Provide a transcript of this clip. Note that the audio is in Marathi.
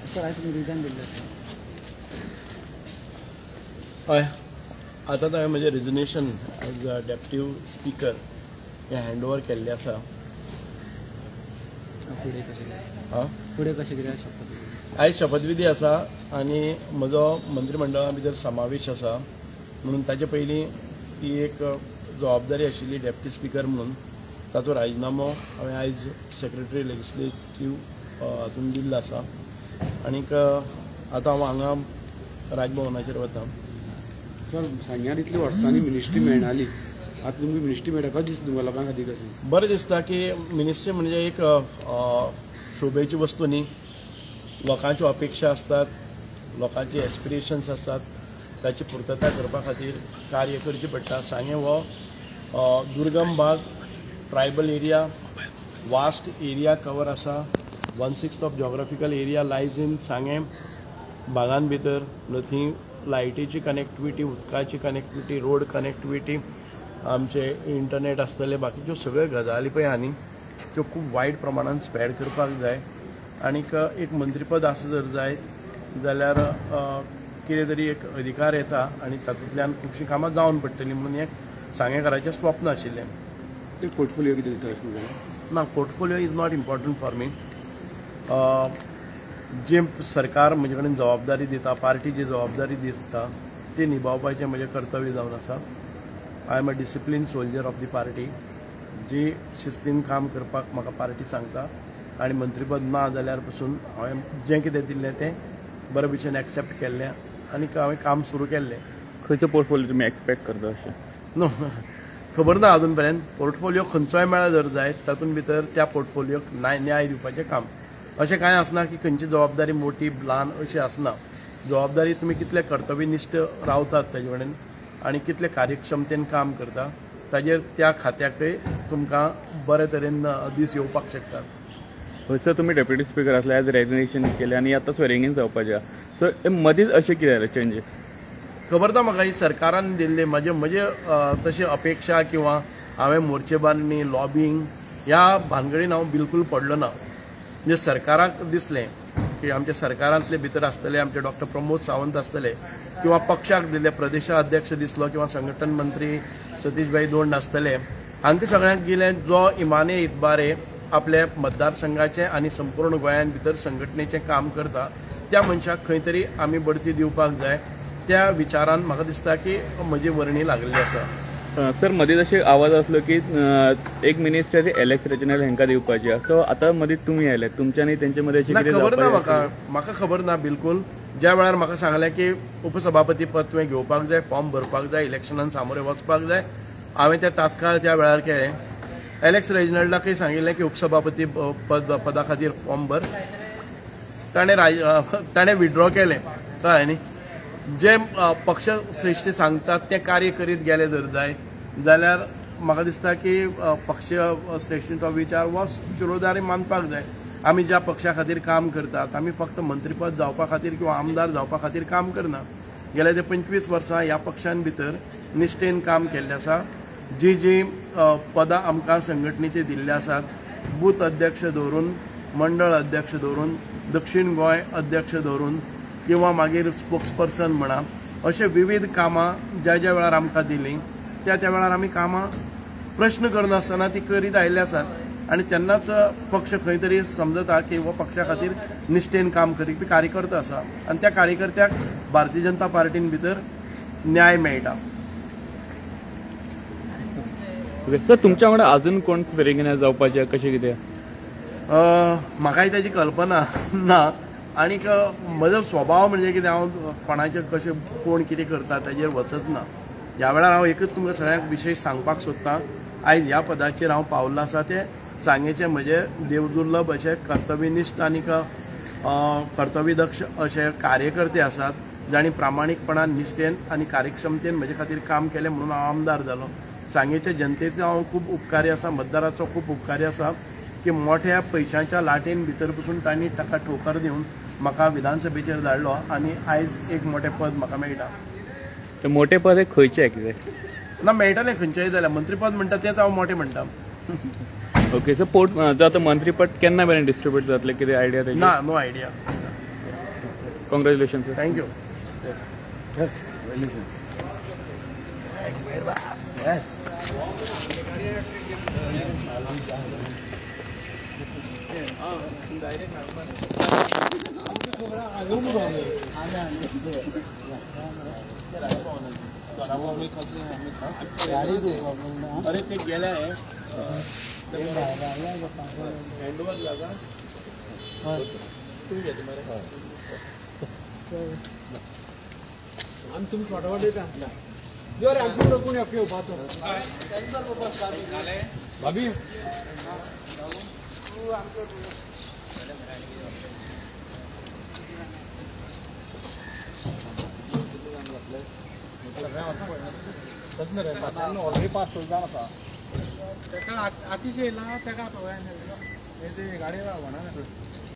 सर आज तुम्ही रिजाइन दिल्लें हय आतां हांवें म्हजें रिजनेशन एज अ डेप्युटी स्पीकर हें हँडओवर केल्लें आसा. फुडें कशें कितें शपथ आयज शपथविधी आसा आनी म्हजो मंत्रिमंडळा भितर समावेश आसा म्हणून ताचे पयलीं ही एक जबाबदारी आशिल्ली डेप्युटी स्पीकर म्हणून ताचो राजिनामो हांवें आयज सेक्रेटरी लेजिस्लेटीव हातूंत दिल्लो आसा. आनीक आतां हांव हांगा राजभवनाचेर वता. सर सांग्यार इतली वर्सांनी मिनिस्ट्री मेळनाली, आतां तुमकां मिनिस्ट्री मेळटा कशें दिसता तुमकां लोकां खातीर? कशें बरें दिसता की मिनिस्ट्री म्हणजे एक शोभेची वस्तू न्ही. लोकांच्यो अपेक्षा आसतात, लोकांचे एस्पिरेशन्स आसतात, ताची पुर्तता करपा खातीर कार्य करचें पडटा. सांगे हो दुर्गम भाग, tribal area, vast area cover आसा. 1/6 of geographical area lies in सांगे भागां भितर. थंय लायटीची कनेक्टिविटी, उदकाची कनेक्टिविटी, रोड कनेक्टिविटी, आमचे इंटरनेट आसतले, बाकीच्यो सगळ्यो गजाली पळय आनी त्यो खूब वायट प्रमाणांत स्प्रेड करपाक जाय. आनीक एक मंत्रीपद आसा जर जायत जाल्यार कितें तरी एक अधिकार येता आनी तातूंतल्यान खुबशीं कामां जावन पडटलीं म्हणून एक सांगेकाराचें स्वप्न आशिल्लें. एक पोर्टफोलियो कितें दिता? ना, portfolio is not important for me. जे सरकार म्हजे कडेन जबाबदारी दिता, पार्टी जी जबाबदारी दिता ती निभावपाचें म्हजें कर्तव्य जावन आसा. I am a discipline soldier of the party. जी शिस्तीन काम करपाक म्हाका पार्टी सांगता आनी मंत्रीपद ना जाल्यार पसून हांवें जें कितें दिल्लें तें बरे भशेन एक्सेप्ट केल्लें आनीक हांवें काम सुरू केल्लें. खंयचो पोर्टफोलियो तुमी एक्सपेक्ट करता अशें? नो, खबर ना अजून पर्यंत. पोर्टफोलियो खंयचोय मेळ्ळा जर जायत तातूंत भितर त्या पोर्टफोलियोक न्याय दिवपाचें काम. अशें कांय आसना की खंयची जबाबदारी मोठी ल्हान अशी आसना. जबाबदारी तुमी कितले कर्तव्यनिश्ठ रावतात ताजे कडेन आनी कितले कार्यक्षमतेन काम करता ताजेर त्या खात्याकय तुमकां बरे तरेन दीस येवपाक शकतात. सर तुमी डेप्युटी स्पीकर आसले, आज रेजिग्नेशन केलें आनी आतां स्वेरिंग इन जावपाचें. सो मदींच अशें कितें जालें चेंजीस? खबर ना म्हाका. ही सरकारान दिल्ली म्हजे तशी अपेक्षा किंवा हांवें मोर्चेबांदणी, लॉबिंग ह्या भानगडीन हांव बिलकूल पडलो ना. म्हणजे सरकाराक दिसलें की आमच्या सरकारांतले भितर आसतले आमचे डॉक्टर प्रमोद सावंत आसतले किंवा पक्षाक दिल्ले प्रदेशाध्यक्ष दिसलो किंवा संघटन मंत्री सतीशभाई दोंड आसतले. हांकां सगळ्यांक गेले जो इमाने इतबारे आपल्या मतदारसंघाचें आनी संपूर्ण गोंयान भितर संघटनेचें काम करता त्या मनशाक खंय तरी आमी बढती दिवपाक जाय. त्या विचारान म्हाका दिसता की म्हजी वर्णी लागलेली आसा. सर मदींच अशें आवाज आसलो की एक मिनिस्टर एलेक्स रेजिनल हांकां दिवपाची. सो आतां मदींच तुमी आयले, तुमच्या आनी तेंचे मदीं अशें कितें खबर ना म्हाका खबर ना बिलकूल. ज्या वेळार म्हाका सांगलें की उपसभापती पद तुवें घेवपाक जाय, फॉर्म भरपाक जाय, इलेक्शनान सामोरे वचपाक जाय, हांवें तें तात्काळ त्या वेळार केलें. एलेक्स रेजिनल्डाकय सांगिल्लें की उपसभापती पदा खातीर फॉर्म भर. ताणें विड्रॉ केलें. कळ्ळें न्ही. जे पक्ष श्रेश्ठी सांगतात तें कार्य करीत गेले जर जाय जाल्यार म्हाका दिसता की पक्ष श्रेश्ठीचो विचार हो शिरोधारी मानपाक जाय. आमी ज्या पक्षा खातीर काम करतात आमी फक्त मंत्रीपद जावपा खातीर किंवा आमदार जावपा खातीर काम करना. गेल्या ते 25 वर्सां ह्या पक्षान भितर निश्ठेन काम केल्लें आसा. जी पदां आमकां संघटनेची दिल्ली आसात, बूथ अध्यक्ष दवरून, मंडळ अध्यक्ष दवरून, दक्षिण गोंय अध्यक्ष दवरून किंवा मागीर स्पोक्सपर्सन म्हणा, अशे विविध कामां ज्या वेळार आमकां दिलीं त्या वेळार आमी कामां प्रश्न करनासतना ती करीत आयिल्ले आसात आनी तेन्नाच पक्ष खंय तरी समजता की हो पक्षा खातीर निश्ठेन काम करपी कार्यकर्ता आसा आनी त्या कार्यकर्त्याक भारतीय जनता पार्टीन भितर न्याय मेळटा. सर तुमच्या वांगडा अजून कोण स्वेरिंग इन जावपाचें कशें कितें? म्हाकाय ताची कल्पना ना. आनीक म्हजो स्वभाव म्हणजे कितें हांव कोणाचें कशें कोण कितें करता ताजेर वचच ना. ह्या वेळार हांव एकच तुमकां सगळ्यांक विशेश सांगपाक सोदतां. आयज ह्या पदाचेर हांव पावल्लो आसा तें सांगेचे म्हजे देवदुर्लभ अशे कर्तव्यनिश्ठ आनीक कर्तव्यदक्ष अशे कार्यकर्ते आसात जाणी प्रामाणीकपणान निश्ठेन आनी कार्यक्षमतेन म्हजे खातीर काम केलें म्हणून हांव आमदार जालो. सांगेच्या जनतेचो हांव खूब उपकारी आसा, मतदाराचो खूब उपकारी आसा की मोठ्या पयशांच्या लाटेन भितर पसून तांणी ताका ठोकर दिवन म्हाका विधानसभेचेर धाडलो आनी आयज एक मोठें पद म्हाका मेळटा. मोठें पद खंयचें कितें ना मेळटलें खंयचेंय जाल्यार. मंत्रीपद म्हणटा तेंच हांव मोठें म्हणटा. ओके सो जो आता मंत्रीपद केन्ना मेरेन डिस्ट्रीब्यूट जातले कितें आयडिया त्याची ना no idea. Congratulation sir. Thank you. अरे ते गेले हँडओव्हर जागा तुम्ही घेते मरे. आम्ही तुम्ही फटाफट येता जर आमच्याकडे कोणी आपली पाहतो भाभी ऑलरेडी पास होईल अतिशय गाडी म्हणा